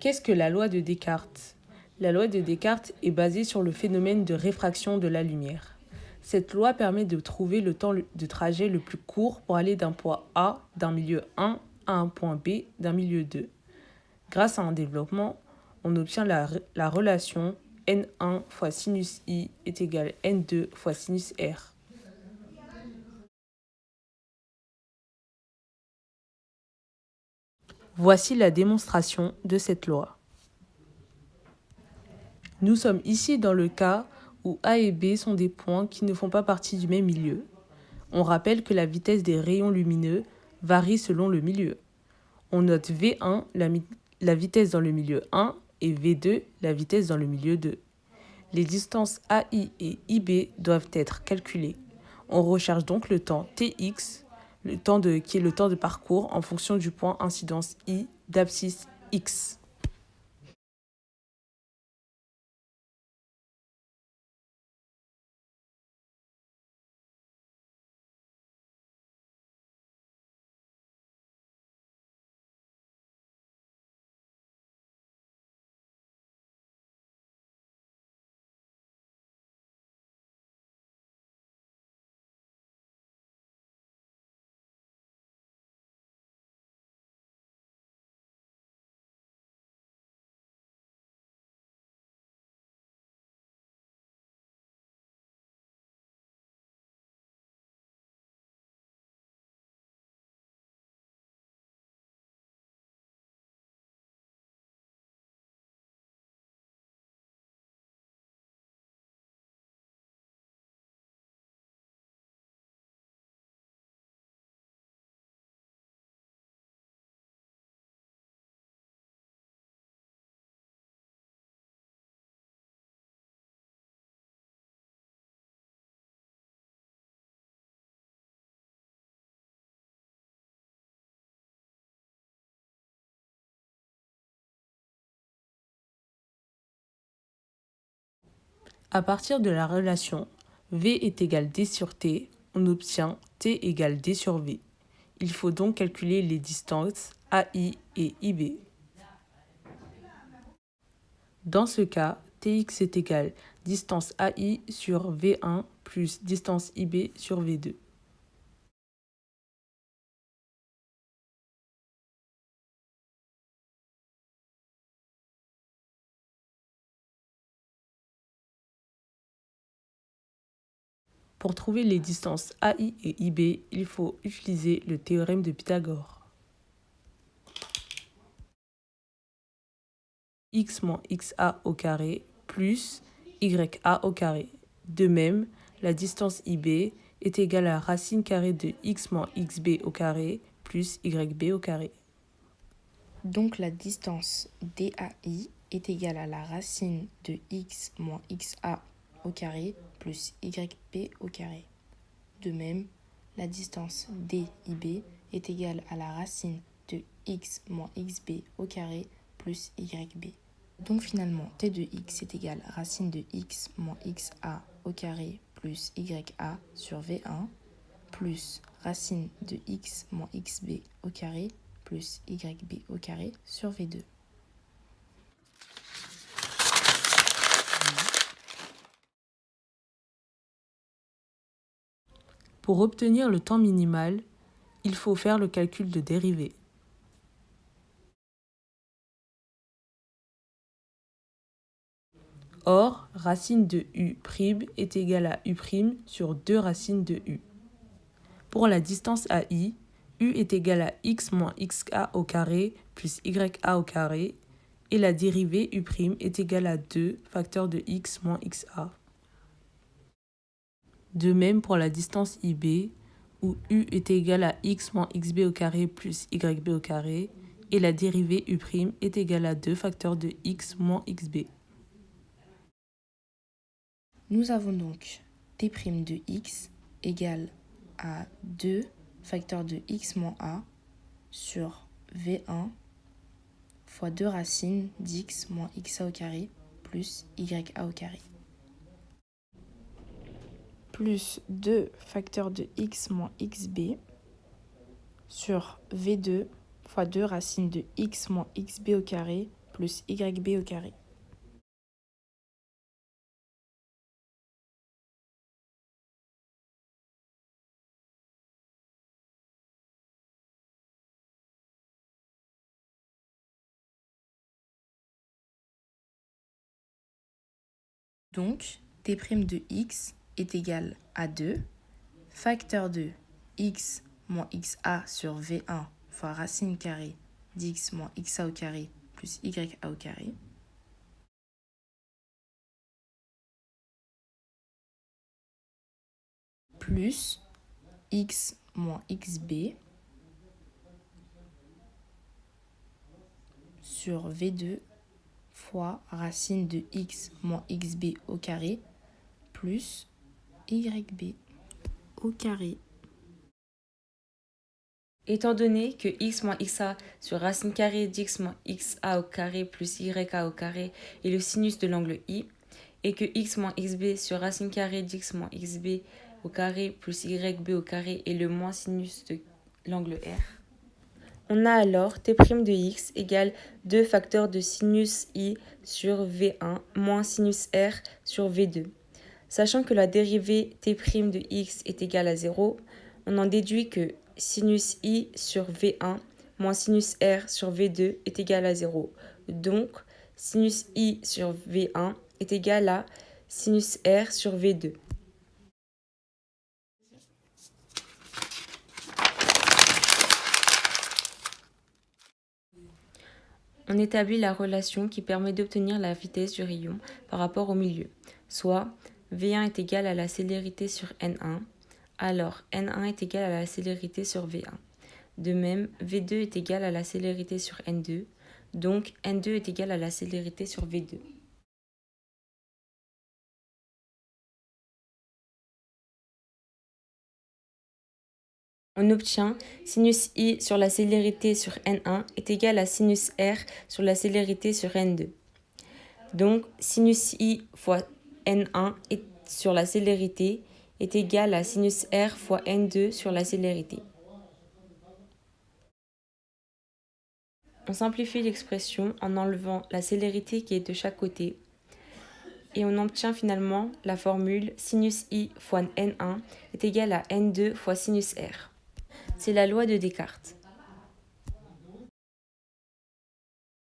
Qu'est-ce que la loi de Descartes? La loi de Descartes est basée sur le phénomène de réfraction de la lumière. Cette loi permet de trouver le temps de trajet le plus court pour aller d'un point A, d'un milieu 1, à un point B, d'un milieu 2. Grâce à un développement, on obtient la relation n1 fois sinus i est égal à n2 fois sinus r. Voici la démonstration de cette loi. Nous sommes ici dans le cas où A et B sont des points qui ne font pas partie du même milieu. On rappelle que la vitesse des rayons lumineux varie selon le milieu. On note V1, la vitesse dans le milieu 1, et V2, la vitesse dans le milieu 2. Les distances AI et IB doivent être calculées. On recherche donc le temps Tx, qui est le temps de parcours en fonction du point incidence I d'abscisse X. À partir de la relation V est égal D sur T, on obtient T égale D sur V. Il faut donc calculer les distances AI et IB. Dans ce cas, Tx est égal distance AI sur V1 plus distance IB sur V2. Pour trouver les distances AI et IB, il faut utiliser le théorème de Pythagore. X moins XA au carré plus YA au carré. De même, la distance IB est égale à la racine carrée de X moins XB au carré plus YB au carré. Donc la distance DAI est égale à la racine de X moins XA au carré plus YB au carré. De même, la distance DIB est égale à la racine de X moins XB au carré plus YB. Donc finalement, T de X est égal à racine de X moins XA au carré plus YA sur V1 plus racine de X moins XB au carré plus YB au carré sur V2. Pour obtenir le temps minimal, il faut faire le calcul de dérivée. Or, racine de U' est égale à U' sur 2 racines de U. Pour la distance AI, U est égal à X moins XA au carré plus YA au carré et la dérivée U' est égale à 2 facteurs de X moins XA. De même pour la distance IB, où U est égal à X moins XB au carré plus YB au carré et la dérivée U' est égale à 2 facteurs de X moins XB. Nous avons donc T' de X égale à 2 facteurs de X moins A sur V1 fois 2 racines d'X moins XA au carré plus YA au carré. Plus 2 facteurs de X moins XB sur V2 fois 2 racines de X moins XB au carré plus YB au carré. Donc, T' de x est égal à 2, facteur de x moins xa sur V1 fois racine carrée d'x moins xa au carré plus ya au carré, plus x moins xb sur V2 fois racine de x moins xb au carré plus yb au carré. Étant donné que x moins xa sur racine carrée d'x moins xa au carré plus ya au carré est le sinus de l'angle I, et que x moins xb sur racine carrée d'x moins xb au carré plus yb au carré est le moins sinus de l'angle R, on a alors T' de x égale 2 facteurs de sinus I sur V1 moins sinus R sur V2. Sachant que la dérivée T' de x est égale à 0, on en déduit que sinus I sur V1 moins sinus R sur V2 est égal à 0. Donc, sinus I sur V1 est égal à sinus R sur V2. On établit la relation qui permet d'obtenir la vitesse du rayon par rapport au milieu, soit V1 est égal à la célérité sur N1, alors N1 est égal à la célérité sur V1. De même, V2 est égal à la célérité sur N2, donc N2 est égal à la célérité sur V2. On obtient sinus I sur la célérité sur N1 est égal à sinus R sur la célérité sur N2. Donc, sinus I fois N1 sur la célérité est égal à sinus R fois N2 sur la célérité. On simplifie l'expression en enlevant la célérité qui est de chaque côté et on obtient finalement la formule sinus I fois N1 est égal à N2 fois sinus R. C'est la loi de Descartes.